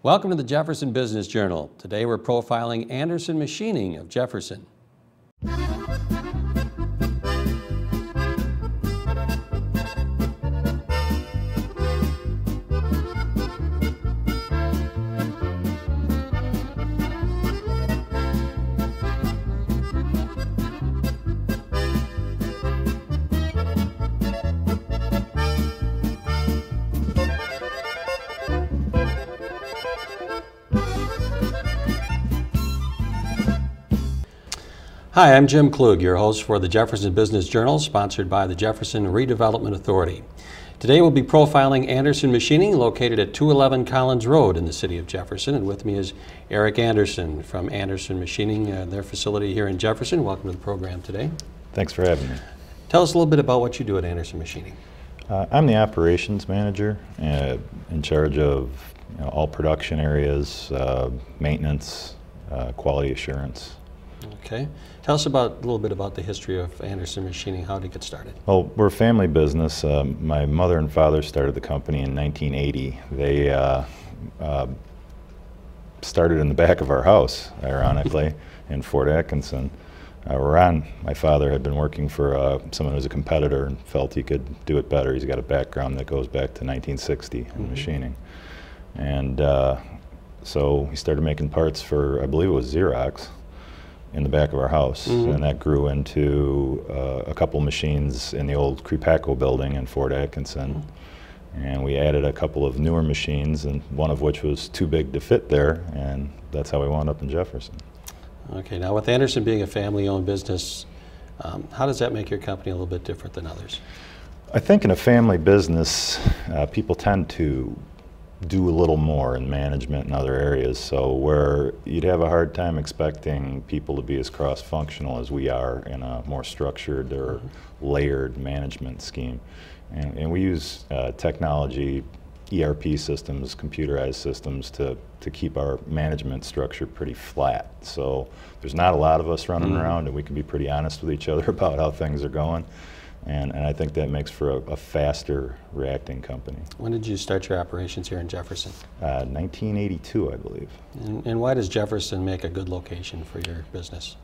Welcome to the Jefferson Business Journal. Today we're profiling Anderson Machining of Jefferson. Hi, I'm Jim Klug, your host for the Jefferson Business Journal, sponsored by the Jefferson Redevelopment Authority. Today we'll be profiling Anderson Machining, located at 211 Collins Road in the city of Jefferson. And with me is Eric Anderson from Anderson Machining, their facility here in Jefferson. Welcome to the program today. Thanks for having me. Tell us a little bit about what you do at Anderson Machining. I'm the operations manager in charge of all production areas, maintenance, quality assurance. Okay. Tell us a little bit about the history of Anderson Machining. How did it get started? Well, we're a family business. My mother and father started the company in 1980. They started in the back of our house, ironically, in Fort Atkinson. My father had been working for someone who was a competitor and felt he could do it better. He's got a background that goes back to 1960 in machining. And so he started making parts for, I believe it was Xerox, in the back of our house, and that grew into a couple machines in the old Crepaco building in Fort Atkinson. And we added a couple of newer machines, and one of which was too big to fit there, and that's how we wound up in Jefferson. Okay, now with Anderson being a family-owned business, how does that make your company a little bit different than others? I think in a family business, people tend to do a little more in management and other areas, so where you'd have a hard time expecting people to be as cross-functional as we are in a more structured or layered management scheme. And we use technology, ERP systems, computerized systems to keep our management structure pretty flat. So there's not a lot of us running around, and we can be pretty honest with each other about how things are going. And I think that makes for a faster reacting company. When did you start your operations here in Jefferson? 1982, I believe. And why does Jefferson make a good location for your business?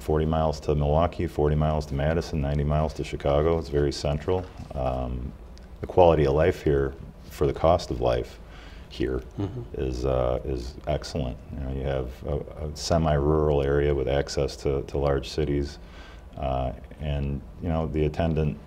40 miles to Milwaukee, 40 miles to Madison, 90 miles to Chicago. It's very central. The quality of life here, for the cost of life here, is excellent. You have a semi-rural area with access to large cities. And the attendant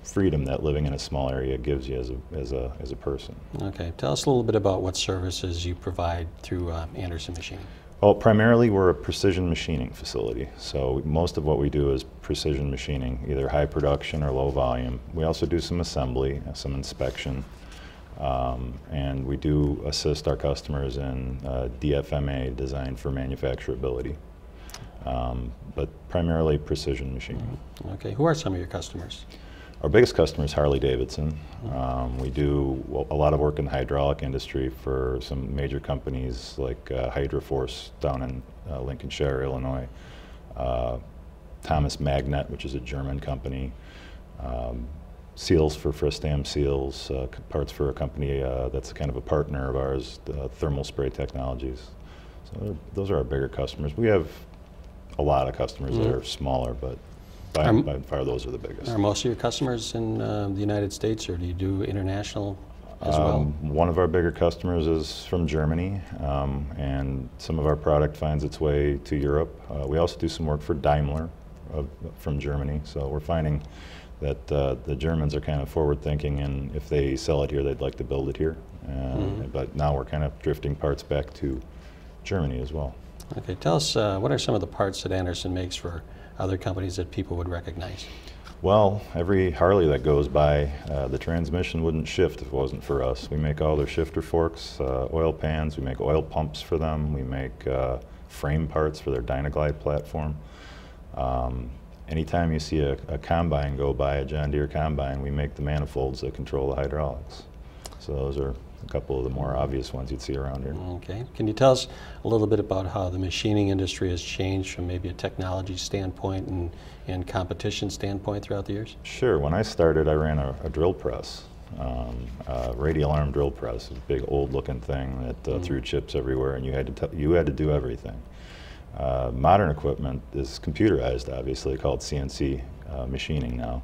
freedom that living in a small area gives you as a person. Okay, tell us a little bit about what services you provide through Anderson Machining. Well, primarily we're a precision machining facility, so most of what we do is precision machining, either high production or low volume. We also do some assembly, some inspection, and we do assist our customers in DFMA, design for manufacturability. But primarily precision machining. Okay, who are some of your customers? Our biggest customer is Harley-Davidson. We do a lot of work in the hydraulic industry for some major companies like Hydroforce down in Lincolnshire, Illinois. Thomas Magnet, which is a German company. Seals for Fristam Seals, parts for a company that's kind of a partner of ours, Thermal Spray Technologies. So those are our bigger customers. We have a lot of customers that are smaller, but by far those are the biggest. Are most of your customers in the United States, or do you do international as well? One of our bigger customers is from Germany, and some of our product finds its way to Europe. We also do some work for Daimler from Germany, so we're finding that the Germans are kind of forward-thinking, and if they sell it here, they'd like to build it here. But now we're kind of drifting parts back to Germany as well. Okay, tell us, what are some of the parts that Anderson makes for other companies that people would recognize? Well, every Harley that goes by, the transmission wouldn't shift if it wasn't for us. We make all their shifter forks, oil pans, we make oil pumps for them, we make frame parts for their Dynaglide platform. Anytime you see a combine go by, a John Deere combine, we make the manifolds that control the hydraulics. So those are a couple of the more obvious ones you'd see around here. Okay. Can you tell us a little bit about how the machining industry has changed from maybe a technology standpoint and competition standpoint throughout the years? Sure. When I started, I ran a drill press. radial arm drill press, a big old-looking thing that threw chips everywhere, and you had to do everything. Modern equipment is computerized, obviously, called CNC machining now,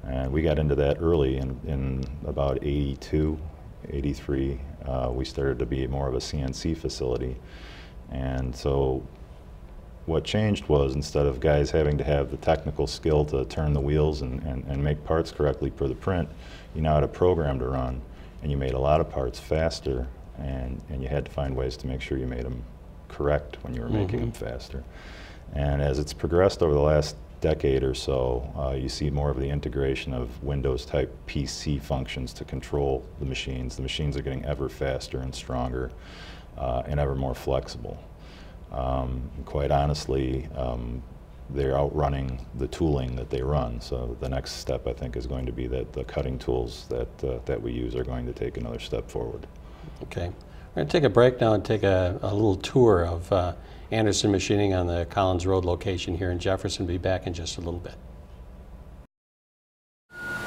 and we got into that early in about 82, 83. We started to be more of a CNC facility, and so what changed was, instead of guys having to have the technical skill to turn the wheels and make parts correctly for the print, you now had a program to run, and you made a lot of parts faster, and you had to find ways to make sure you made them correct when you were making them faster. And as it's progressed over the last decade or so, you see more of the integration of Windows-type PC functions to control the machines. The machines are getting ever faster and stronger and ever more flexible. Quite honestly, they're outrunning the tooling that they run. So the next step, I think, is going to be that the cutting tools that we use are going to take another step forward. Okay. We're going to take a break now and take a little tour of Anderson Machining on the Collins Road location here in Jefferson. Be back in just a little bit.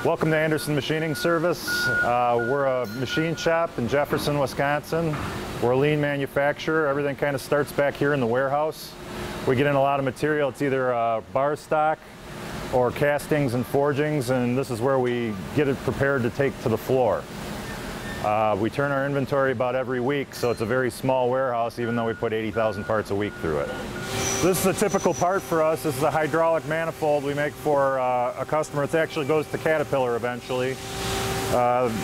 Welcome to Anderson Machining Service. We're a machine shop in Jefferson, Wisconsin. We're a lean manufacturer. Everything kind of starts back here in the warehouse. We get in a lot of material. It's either bar stock or castings and forgings, and this is where we get it prepared to take to the floor. We turn our inventory about every week, so it's a very small warehouse, even though we put 80,000 parts a week through it. This is a typical part for us. This is a hydraulic manifold we make for a customer. It actually goes to Caterpillar eventually.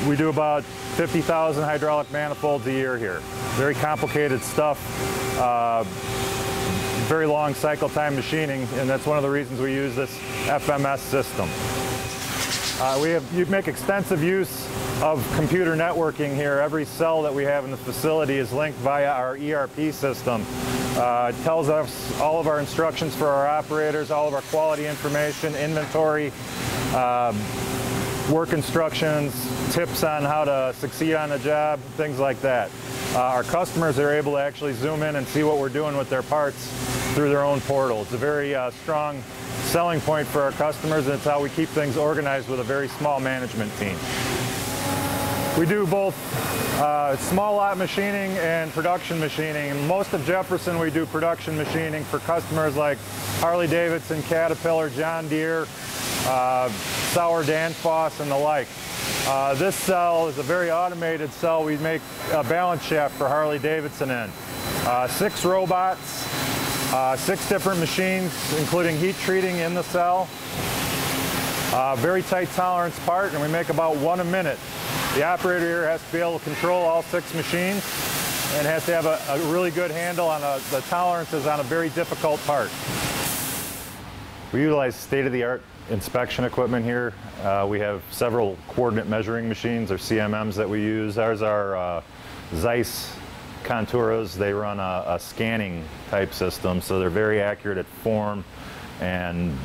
We do about 50,000 hydraulic manifolds a year here. Very complicated stuff. Very long cycle time machining, and that's one of the reasons we use this FMS system. You make extensive use of computer networking here. Every cell that we have in the facility is linked via our ERP system. It tells us all of our instructions for our operators, all of our quality information, inventory, work instructions, tips on how to succeed on a job, things like that. Our customers are able to actually zoom in and see what we're doing with their parts through their own portal. It's a very strong selling point for our customers, and it's how we keep things organized with a very small management team. We do both small lot machining and production machining. In most of Jefferson, we do production machining for customers like Harley-Davidson, Caterpillar, John Deere, Sauer Danfoss, and the like. This cell is a very automated cell. We make a balance shaft for Harley-Davidson in. 6 robots, 6 different machines, including heat treating in the cell. Very tight tolerance part, and we make about 1 a minute. The operator here has to be able to control all 6 machines and has to have a really good handle on the tolerances on a very difficult part. We utilize state-of-the-art inspection equipment here. We have several coordinate measuring machines, or CMMs, that we use. Ours are Zeiss Conturas. They run a scanning type system, so they're very accurate at form and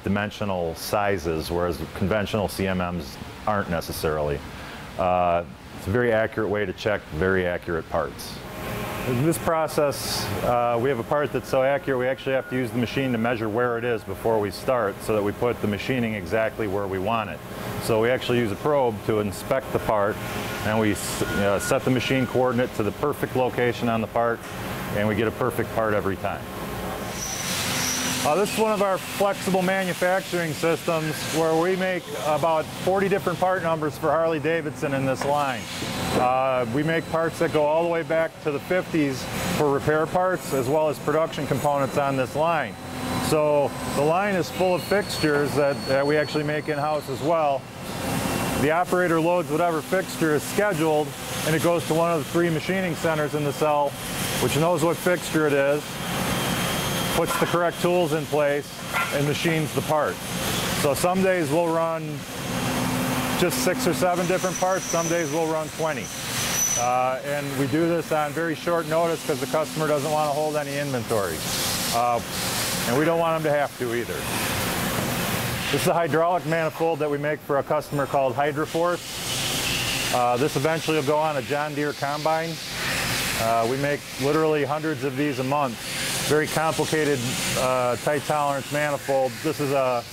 dimensional sizes, whereas conventional CMMs aren't necessarily. It's a very accurate way to check very accurate parts. In this process, we have a part that's so accurate we actually have to use the machine to measure where it is before we start, so that we put the machining exactly where we want it. So we actually use a probe to inspect the part, and we set the machine coordinate to the perfect location on the part, and we get a perfect part every time. This is one of our flexible manufacturing systems where we make about 40 different part numbers for Harley-Davidson in this line. We make parts that go all the way back to the 50s for repair parts, as well as production components on this line. So the line is full of fixtures that we actually make in-house as well. The operator loads whatever fixture is scheduled, and it goes to one of the 3 machining centers in the cell, which knows what fixture it is, puts the correct tools in place, and machines the part. So some days we'll run just 6 or 7 different parts, some days we'll run 20. And we do this on very short notice because the customer doesn't want to hold any inventory. And we don't want them to have to either. This is a hydraulic manifold that we make for a customer called HydroForce. This eventually will go on a John Deere combine. We make literally hundreds of these a month. Very complicated tight tolerance manifold. This is a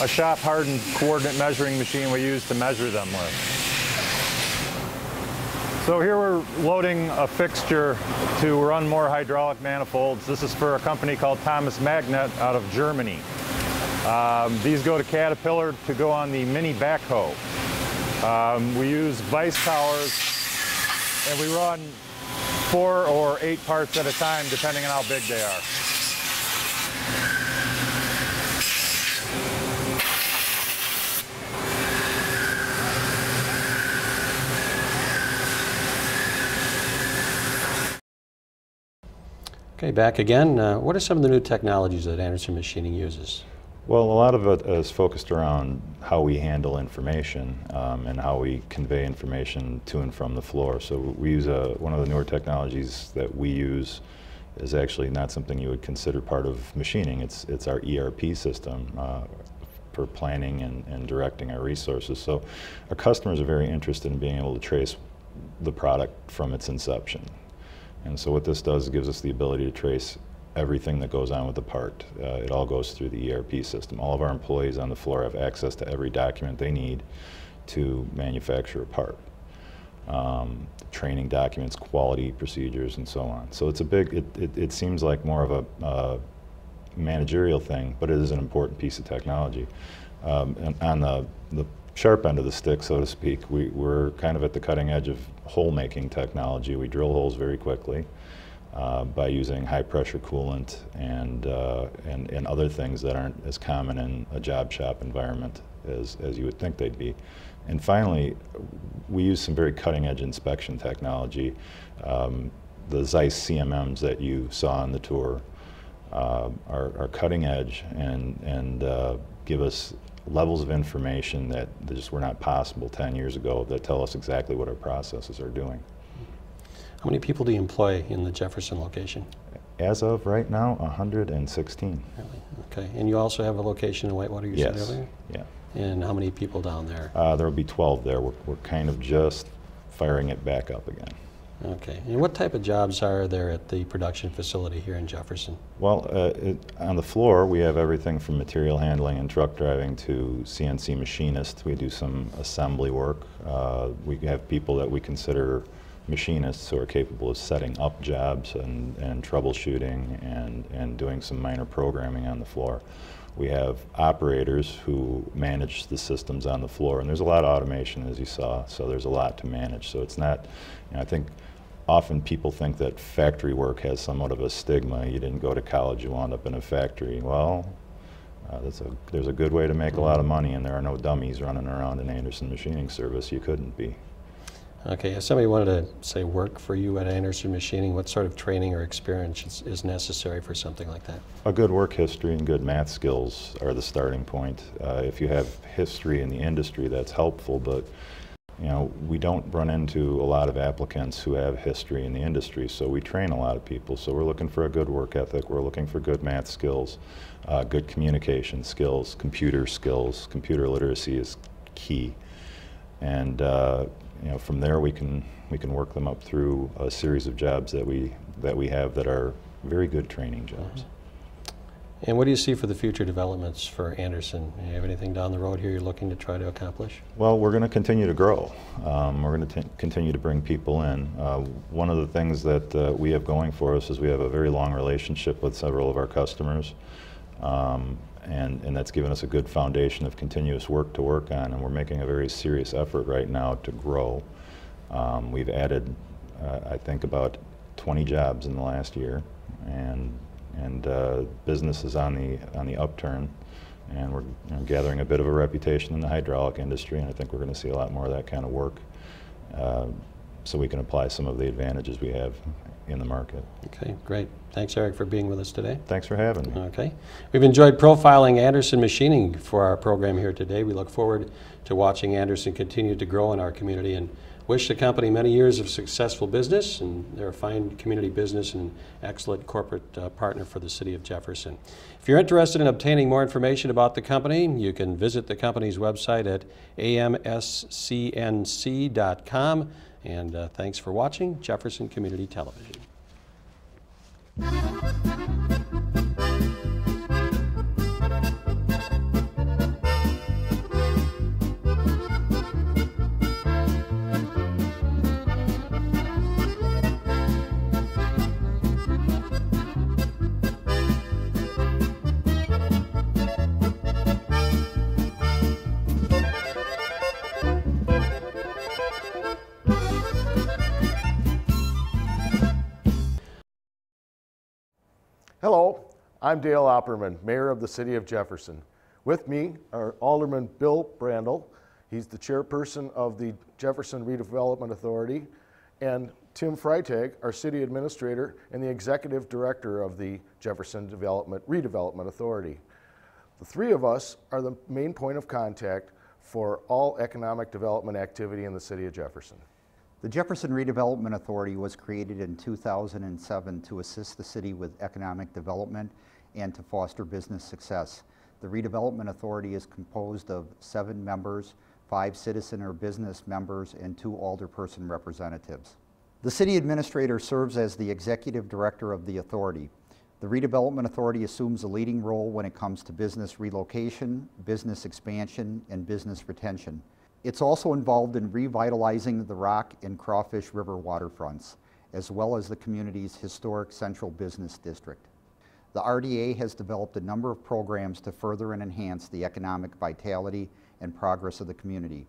a shop-hardened coordinate measuring machine we use to measure them with. So here we're loading a fixture to run more hydraulic manifolds. This is for a company called Thomas Magnet out of Germany. These go to Caterpillar to go on the mini backhoe. We use vise towers, and we run 4 or 8 parts at a time, depending on how big they are. Okay, back again. What are some of the new technologies that Anderson Machining uses? Well, a lot of it is focused around how we handle information and how we convey information to and from the floor. So we use one of the newer technologies that we use is actually not something you would consider part of machining. It's our ERP system for planning and directing our resources. So our customers are very interested in being able to trace the product from its inception. And so what this does is gives us the ability to trace everything that goes on with the part. It all goes through the ERP system. All of our employees on the floor have access to every document they need to manufacture a part. Training documents, quality procedures, and so on. So it's a big, it seems like more of a managerial thing, but it is an important piece of technology. And on the sharp end of the stick, so to speak, we're kind of at the cutting edge of hole-making technology. We drill holes very quickly by using high-pressure coolant and other things that aren't as common in a job shop environment as you would think they'd be. And finally, we use some very cutting-edge inspection technology. The Zeiss CMMs that you saw on the tour are cutting edge and give us levels of information that just were not possible 10 years ago that tell us exactly what our processes are doing. How many people do you employ in the Jefferson location? As of right now, 116. Really? Okay. And you also have a location in Whitewater, you said earlier? Yeah. And how many people down there? There will be 12 there. We're kind of just firing it back up again. Okay. And what type of jobs are there at the production facility here in Jefferson? Well, on the floor, we have everything from material handling and truck driving to CNC machinists. We do some assembly work. We have people that we consider machinists who are capable of setting up jobs and troubleshooting and doing some minor programming on the floor. We have operators who manage the systems on the floor, and there's a lot of automation, as you saw, so there's a lot to manage. So it's not, I think often people think that factory work has somewhat of a stigma. You didn't go to college, you wound up in a factory. Well, there's a good way to make a lot of money, and there are no dummies running around in Anderson Machining Service. You couldn't be. Okay, if somebody wanted to, say, work for you at Anderson Machining, what sort of training or experience is necessary for something like that? A good work history and good math skills are the starting point. If you have history in the industry, that's helpful, but we don't run into a lot of applicants who have history in the industry, so we train a lot of people. So we're looking for a good work ethic, we're looking for good math skills, good communication skills, computer skills. Computer literacy is key. And from there we can work them up through a series of jobs that we have that are very good training jobs. And what do you see for the future developments for Anderson? Do you have anything down the road here you're looking to try to accomplish? Well, we're going to continue to grow. We're going to continue to bring people in. One of the things that we have going for us is we have a very long relationship with several of our customers. And that's given us a good foundation of continuous work to work on, and we're making a very serious effort right now to grow. We've added, I think, about 20 jobs in the last year, and business is on the upturn, and we're gathering a bit of a reputation in the hydraulic industry, and I think we're going to see a lot more of that kind of work, so we can apply some of the advantages we have in the market. Okay, great. Thanks, Eric, for being with us today. Thanks for having me. Okay. We've enjoyed profiling Anderson Machining for our program here today. We look forward to watching Anderson continue to grow in our community and wish the company many years of successful business, and they're a fine community business and excellent corporate partner for the city of Jefferson. If you're interested in obtaining more information about the company, you can visit the company's website at amscnc.com. And thanks for watching Jefferson Community Television. Hello, I'm Dale Opperman, Mayor of the City of Jefferson. With me are Alderman Bill Brandel, he's the chairperson of the Jefferson Redevelopment Authority, and Tim Freitag, our city administrator and the executive director of the Jefferson Redevelopment Authority. The three of us are the main point of contact for all economic development activity in the city of Jefferson. The Jefferson Redevelopment Authority was created in 2007 to assist the city with economic development and to foster business success. The Redevelopment Authority is composed of 7 members, 5 citizen or business members, and 2 alderperson representatives. The city administrator serves as the executive director of the authority. The Redevelopment Authority assumes a leading role when it comes to business relocation, business expansion, and business retention. It's also involved in revitalizing the Rock and Crawfish River waterfronts, as well as the community's historic central business district. The RDA has developed a number of programs to further and enhance the economic vitality and progress of the community.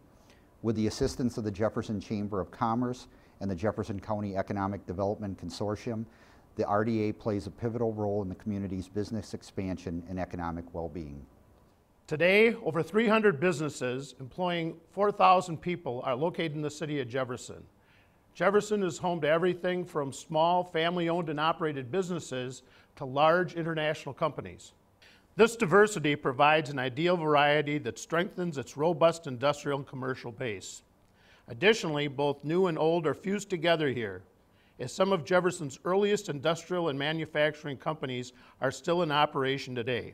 With the assistance of the Jefferson Chamber of Commerce and the Jefferson County Economic Development Consortium, the RDA plays a pivotal role in the community's business expansion and economic well-being. Today, over 300 businesses employing 4,000 people are located in the city of Jefferson. Jefferson is home to everything from small family-owned and operated businesses to large international companies. This diversity provides an ideal variety that strengthens its robust industrial and commercial base. Additionally, both new and old are fused together here, as some of Jefferson's earliest industrial and manufacturing companies are still in operation today.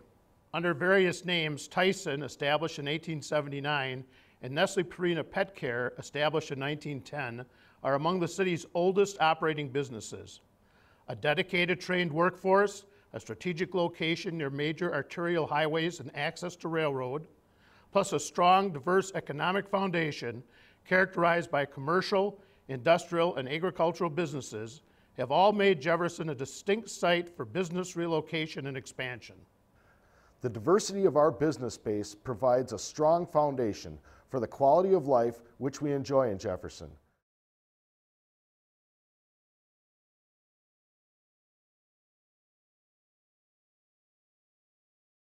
Under various names, Tyson, established in 1879, and Nestle Purina Pet Care, established in 1910, are among the city's oldest operating businesses. A dedicated trained workforce, a strategic location near major arterial highways and access to railroad, plus a strong, diverse economic foundation characterized by commercial, industrial, and agricultural businesses have all made Jefferson a distinct site for business relocation and expansion. The diversity of our business base provides a strong foundation for the quality of life which we enjoy in Jefferson.